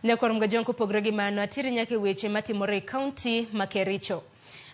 Nyakwar jonko pogregi mano atiri nyake weche matimore Kaonti ma Kericho.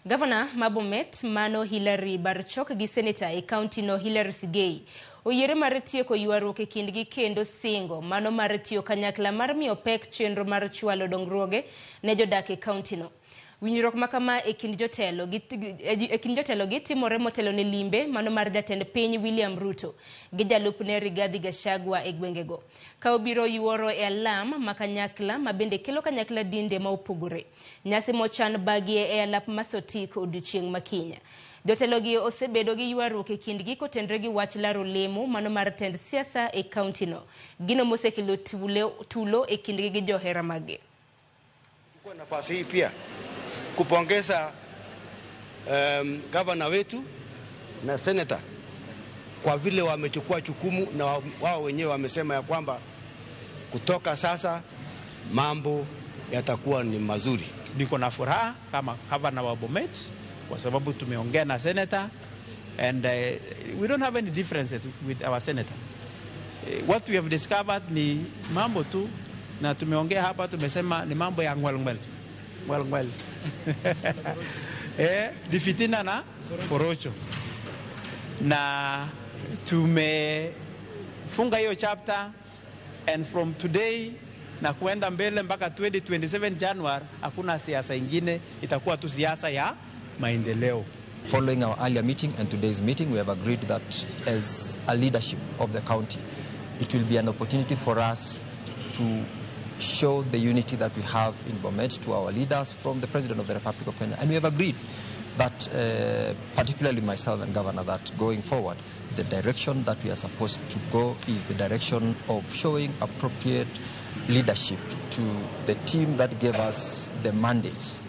Gavana ma Bomet mano Hilary Barchok gi seneta kaontino Hilary Sigei oyiere mar tieko ywaruok e kindgi kendo singo mano mar tiyo kanyakla mar miyo pek chenro mar chwalo dongruoge ne jodak e kaontino. Winjruok makama e kind jotelo gi timore motelo ne limbe mano mar jatend piny William Ruto gi jalupne Rigathi Gachagua e gwengego. Ka obiro yuoro e alam makanyakla mabende kelo kanyakla dinde ma opogore. Nyasi mochan bagie e alap masotik odiochieng' makinya. Jotelo gi osebedo gi ywaruok e kindgi kotenre gi wach laro lemo mano mar tend siasa e kaontino. Gino mosekelo tulo e kindgi gi johera mage. Kwa nafasi hii pia kupongeza gavana wetu na seneta kwa vile wamechukua jukumu na wao wenyewe wamesema ya kwamba kutoka sasa mambo yatakuwa ni mazuri. Niko na furaha kama gavana wa Bomet kwa sababu tumeongea na senator and we don't have any differences with our senator. What we have discovered ni mambo tu na tumeongea hapa, tumesema ni mambo ya ngwelngwel. Ni fitina na porocho. Na tumefunga hiyo chapter and from today na kuenda mbele mpaka 2027 January hakuna siasa ingine, itakuwa tu siasa ya maendeleo. Following our earlier meeting and today's meeting, we have agreed that as a leadership of the county, it will be an opportunity for us to show the unity that we have in Bomet to our leaders from the President of the Republic of Kenya. And we have agreed that, particularly myself and Governor, that going forward, the direction that we are supposed to go is the direction of showing appropriate leadership to the team that gave us the mandate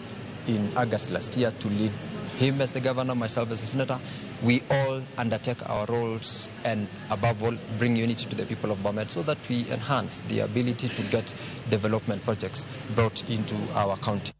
in August last year to lead, him as the governor, myself as a senator. We all undertake our roles and above all bring unity to the people of Bomet so that we enhance the ability to get development projects brought into our county.